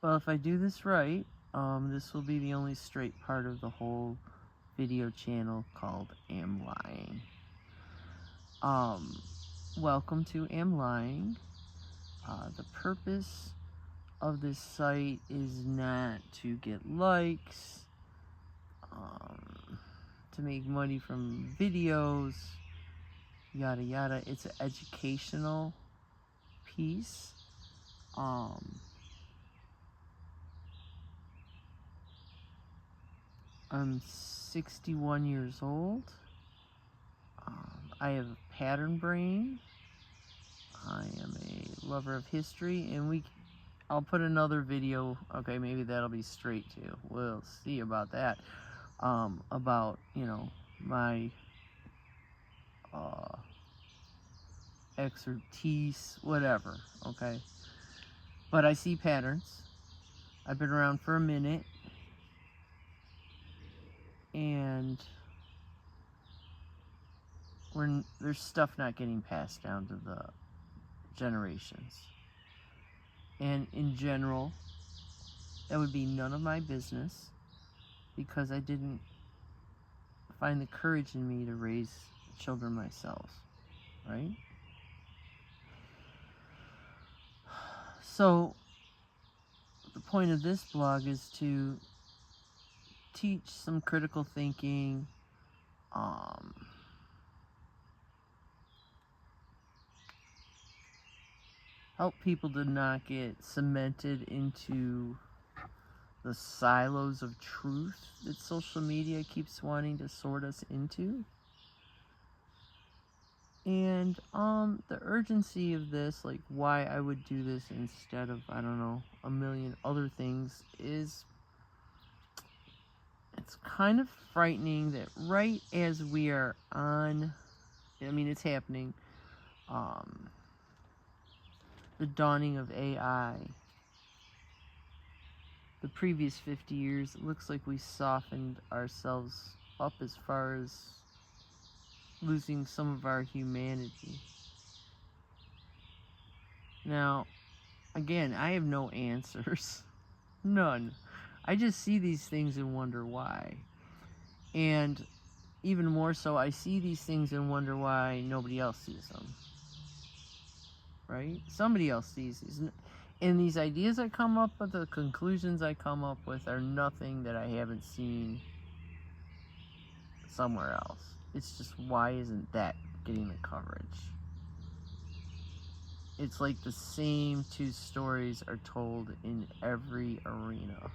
Well, if I do this right, this will be the only straight part of the whole video channel called AmLion. Welcome to AmLion. The purpose of this site is not to get likes, to make money from videos, yada yada. It's an educational piece. I'm 61 years old. I have a pattern brain. I am a lover of history, and I'll put another video. Okay, maybe that'll be straight too. We'll see about that. About, my expertise, whatever. Okay, but I see patterns. I've been around for a minute, and there's stuff not getting passed down to the generations. And in general, that would be none of my business, because I didn't find the courage in me to raise children myself, right? So the point of this blog is to teach some critical thinking, help people to not get cemented into the silos of truth that social media keeps wanting to sort us into. And the urgency of this, like why I would do this instead of, I don't know, a million other things, is it's kind of frightening that right as we are on, it's happening, the dawning of AI, the previous 50 years, it looks like we softened ourselves up as far as losing some of our humanity. Now, again, I have no answers. None. I just see these things and wonder why. And even more so, I see these things and wonder why nobody else sees them. Right? Somebody else sees these. And these ideas I come up with, the conclusions I come up with, are nothing that I haven't seen somewhere else. It's just, why isn't that getting the coverage? It's like the same two stories are told in every arena.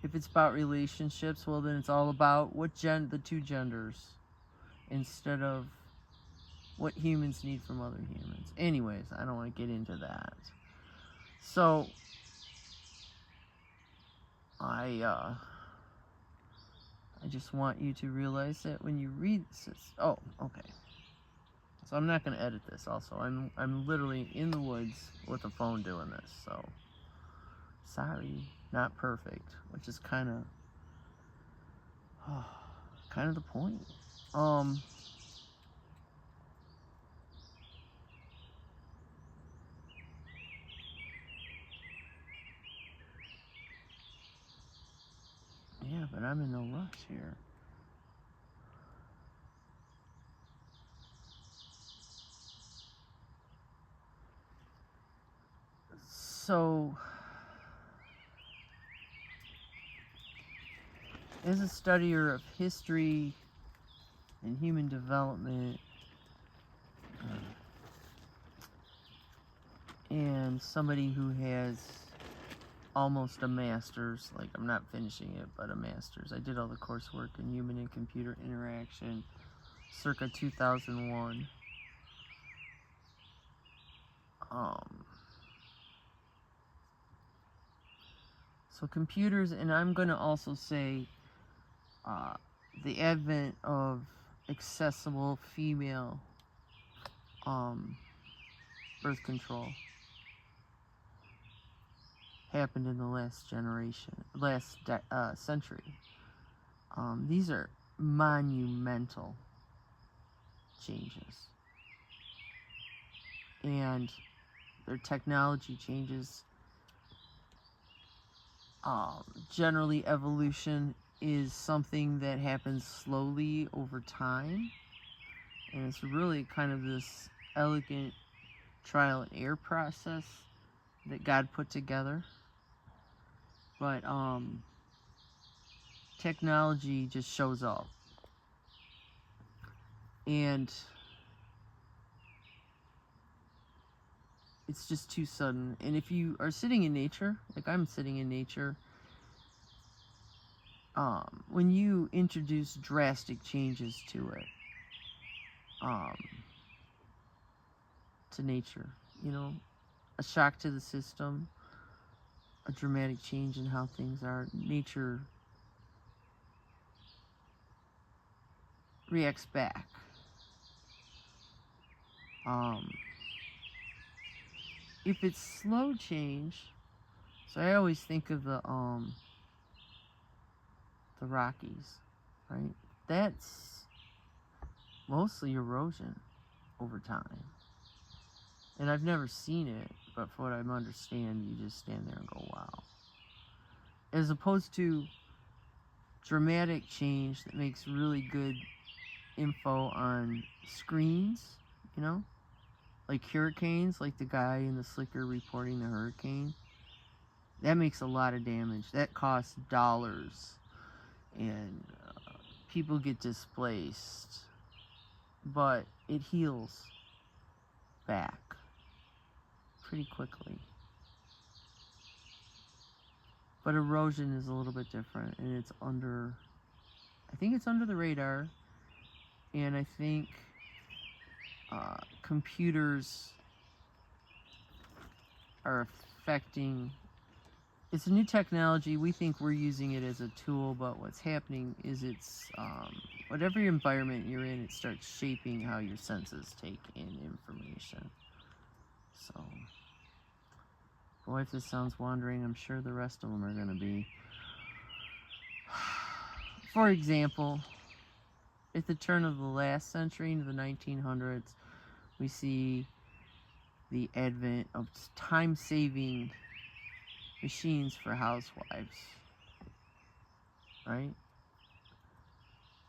If it's about relationships, well, then it's all about the two genders, instead of what humans need from other humans. Anyways, I don't want to get into that. So, I just want you to realize that when you read this. Oh, okay. So I'm not going to edit this. Also, I'm literally in the woods with a phone doing this. So, sorry, not perfect, which is kind of the point. Yeah, but I'm in no rush here. So, as a studier of history and human development, and somebody who has almost a master's, like I'm not finishing it, but a master's. I did all the coursework in human and computer interaction circa 2001. So computers, and I'm going to also say the advent of accessible female birth control happened in the last century. These are monumental changes. And their technology changes. Generally, evolution is something that happens slowly over time, and it's really kind of this elegant trial and error process that God put together. But technology just shows up, and it's just too sudden. And if you are sitting in nature, like I'm sitting in nature, when you introduce drastic changes to it, to nature, you know, a shock to the system, a dramatic change in how things are, nature reacts back. If it's slow change, so I always think of the Rockies, right? That's mostly erosion over time. And I've never seen it, but from what I understand, you just stand there and go, wow. As opposed to dramatic change that makes really good info on screens, you know? Like hurricanes, like the guy in the slicker reporting the hurricane. That makes a lot of damage. That costs dollars. And people get displaced. But it heals back pretty quickly. But erosion is a little bit different, and it's under, I think it's under the radar, and I think computers are affecting, it's a new technology, we think we're using it as a tool, but what's happening is it's, whatever environment you're in, it starts shaping how your senses take in information. So, boy, if this sounds wandering, I'm sure the rest of them are going to be. For example, at the turn of the last century into the 1900s, we see the advent of time-saving machines for housewives, right?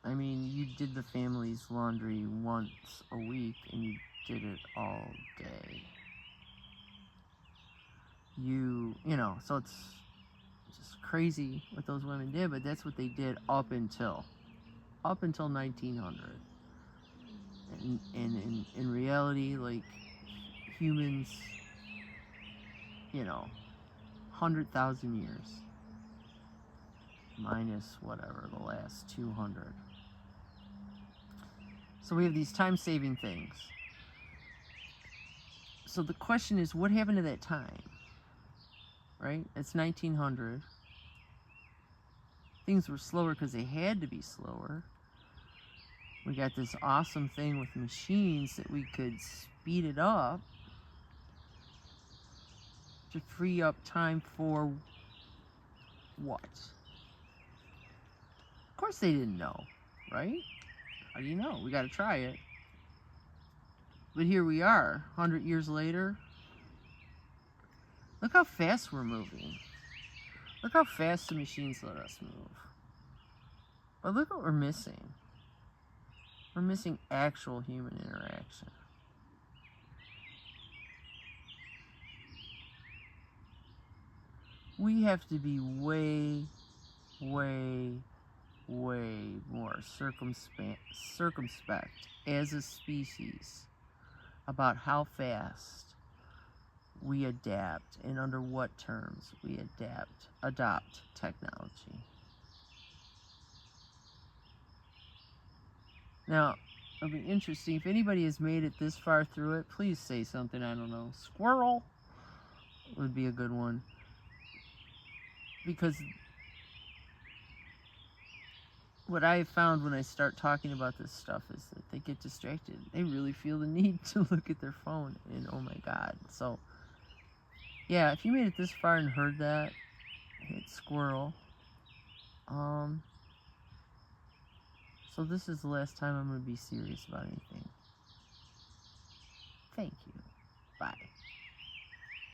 I mean, you did the family's laundry once a week, and you did it all day. You know, so it's just crazy what those women did, but that's what they did up until 1900. And in reality, like, humans, you know, 100,000 years minus whatever the last 200. So we have these time-saving things. So the question is, what happened to that time? Right? It's 1900. Things were slower because they had to be slower. We got this awesome thing with machines that we could speed it up to free up time for what? Of course they didn't know, right? How do you know? We got to try it. But here we are, 100 years later. Look how fast we're moving. Look how fast the machines let us move. But look what we're missing. We're missing actual human interaction. We have to be way, way, way more circumspect as a species about how fast we adapt and under what terms we adopt technology. Now, it'll be interesting. If anybody has made it this far through it, please say something. I don't know. Squirrel would be a good one. Because what I have found when I start talking about this stuff is that they get distracted. They really feel the need to look at their phone, and oh my God. So, yeah, if you made it this far and heard that, hit squirrel. So this is the last time I'm going to be serious about anything. Thank you.